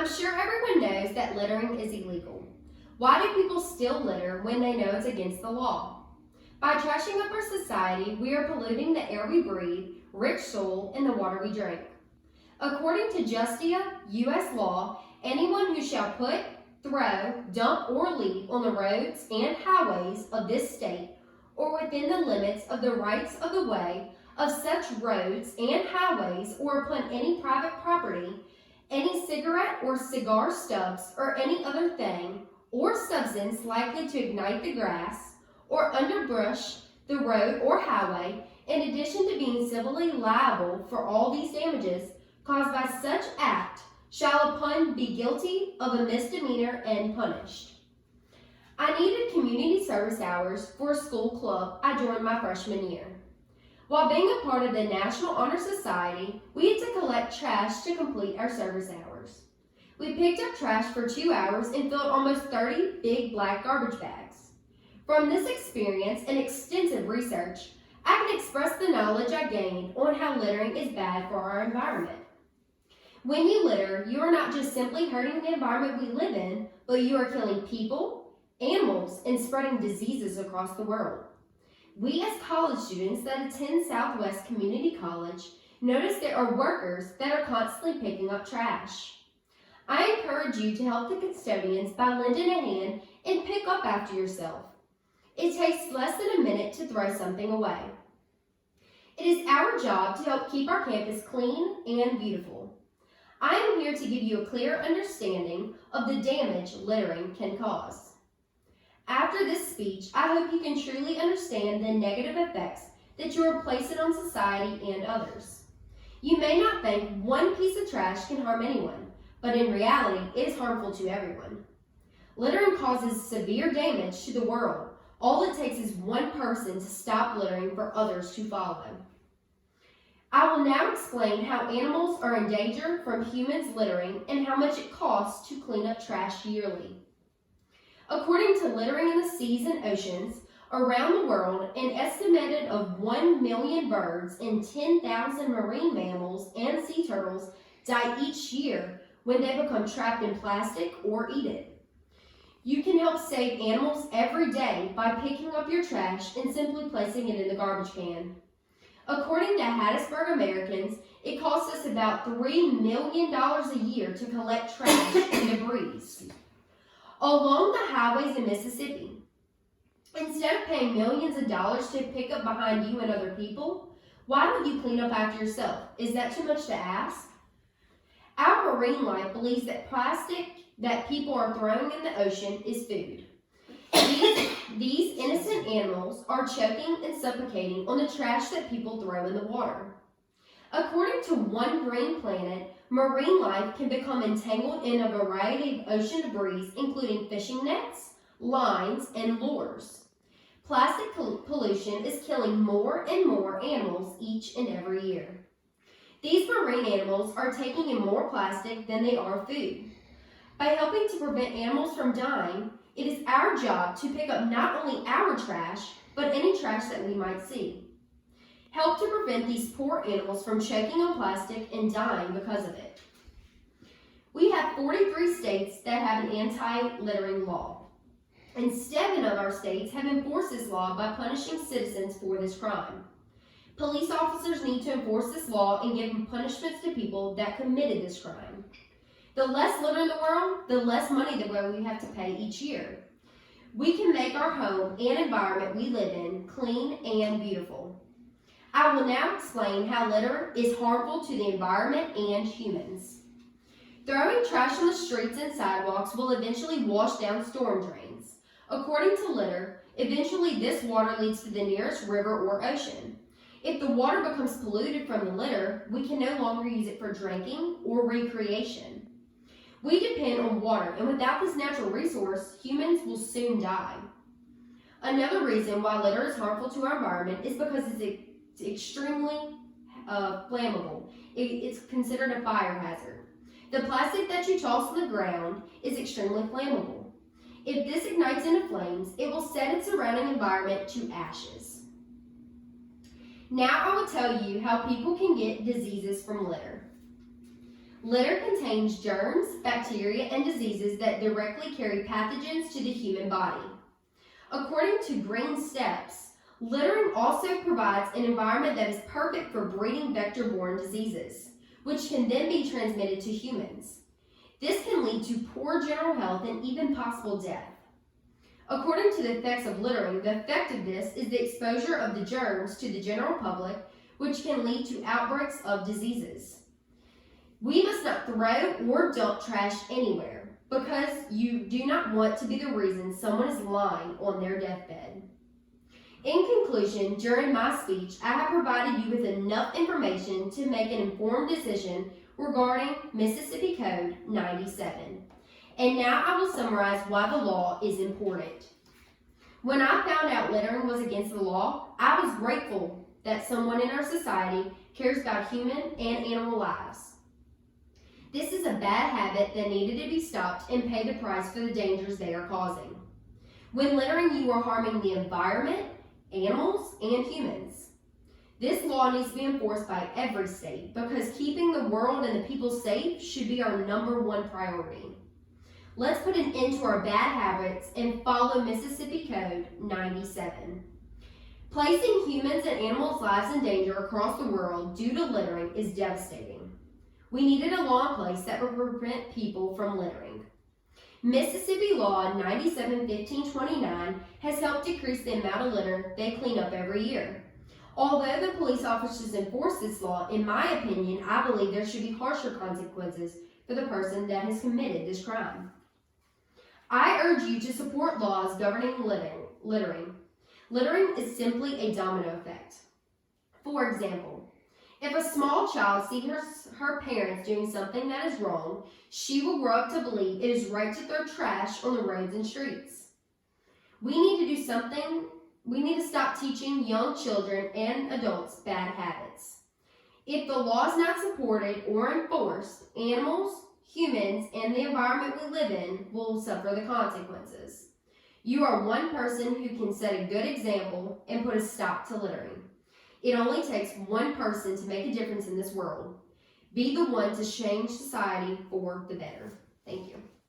I'm sure everyone knows that littering is illegal. Why do people still litter when they know it's against the law? By trashing up our society, we are polluting the air we breathe, rich soil, and the water we drink. According to Justia, U.S. law, anyone who shall put, throw, dump, or leave on the roads and highways of this state or within the limits of the rights of the way of such roads and highways or upon any private property, any cigarette or cigar stubs or any other thing or substance likely to ignite the grass or underbrush the road or highway, in addition to being civilly liable for all these damages caused by such act, shall upon be guilty of a misdemeanor and punished. I needed community service hours for a school club I joined my freshman year. While being a part of the National Honor Society, we had to collect trash to complete our service hours. We picked up trash for 2 hours and filled almost 30 big black garbage bags. From this experience and extensive research, I can express the knowledge I gained on how littering is bad for our environment. When you litter, you are not just simply hurting the environment we live in, but you are killing people, animals, and spreading diseases across the world. We as college students that attend Southwest Community College notice there are workers that are constantly picking up trash. I encourage you to help the custodians by lending a hand and pick up after yourself. It takes less than a minute to throw something away. It is our job to help keep our campus clean and beautiful. I am here to give you a clear understanding of the damage littering can cause. After this speech, I hope you can truly understand the negative effects that you are placing on society and others. You may not think one piece of trash can harm anyone, but in reality, it is harmful to everyone. Littering causes severe damage to the world. All it takes is one person to stop littering for others to follow. I will now explain how animals are in danger from humans littering and how much it costs to clean up trash yearly. According to Littering in the Seas and Oceans, around the world, an estimated of 1 million birds and 10,000 marine mammals and sea turtles die each year when they become trapped in plastic or eat it. You can help save animals every day by picking up your trash and simply placing it in the garbage can. According to Hattiesburg Americans, it costs us about $3 million a year to collect trash and debris along the highways in Mississippi. Instead of paying millions of dollars to pick up behind you and other people, why don't you clean up after yourself? Is that too much to ask? Our marine life believes that plastic that people are throwing in the ocean is food. These innocent animals are choking and suffocating on the trash that people throw in the water. According to One Green Planet, marine life can become entangled in a variety of ocean debris, including fishing nets, lines, and lures. Plastic pollution is killing more and more animals each and every year. These marine animals are taking in more plastic than they are food. By helping to prevent animals from dying, it is our job to pick up not only our trash, but any trash that we might see. Help to prevent these poor animals from choking on plastic and dying because of it. We have 43 states that have an anti-littering law, and 7 of our states have enforced this law by punishing citizens for this crime. Police officers need to enforce this law and give punishments to people that committed this crime. The less litter in the world, the less money that we have to pay each year. We can make our home and environment we live in clean and beautiful. I will now explain how litter is harmful to the environment and humans. Throwing trash on the streets and sidewalks will eventually wash down storm drains. According to litter, eventually this water leads to the nearest river or ocean. If the water becomes polluted from the litter, we can no longer use it for drinking or recreation. We depend on water, and without this natural resource, humans will soon die. Another reason why litter is harmful to our environment is because it's extremely flammable. It's considered a fire hazard. The plastic that you toss on the ground is extremely flammable. If this ignites into flames, it will set its surrounding environment to ashes. Now I will tell you how people can get diseases from litter. Litter contains germs, bacteria, and diseases that directly carry pathogens to the human body. According to Green Steps, littering also provides an environment that is perfect for breeding vector-borne diseases, which can then be transmitted to humans. This can lead to poor general health and even possible death. According to the effects of littering, the effect of this is the exposure of the germs to the general public, which can lead to outbreaks of diseases. We must not throw or dump trash anywhere because you do not want to be the reason someone is lying on their deathbed. In conclusion, during my speech, I have provided you with enough information to make an informed decision regarding Mississippi Code 97. And now I will summarize why the law is important. When I found out littering was against the law, I was grateful that someone in our society cares about human and animal lives. This is a bad habit that needed to be stopped and pay the price for the dangers they are causing. When littering, you are harming the environment, animals, and humans. This law needs to be enforced by every state because keeping the world and the people safe should be our #1 priority. Let's put an end to our bad habits and follow Mississippi Code 97. Placing humans and animals' lives in danger across the world due to littering is devastating. We needed a law in place that would prevent people from littering. Mississippi Law 97-1529 has helped decrease the amount of litter they clean up every year. Although the police officers enforce this law, in my opinion, I believe there should be harsher consequences for the person that has committed this crime. I urge you to support laws governing littering. Littering is simply a domino effect. For example, if a small child sees her parents doing something that is wrong, she will grow up to believe it is right to throw trash on the roads and streets. We need to do something. We need to stop teaching young children and adults bad habits. If the law is not supported or enforced, animals, humans, and the environment we live in will suffer the consequences. You are one person who can set a good example and put a stop to littering. It only takes one person to make a difference in this world. Be the one to change society for the better. Thank you.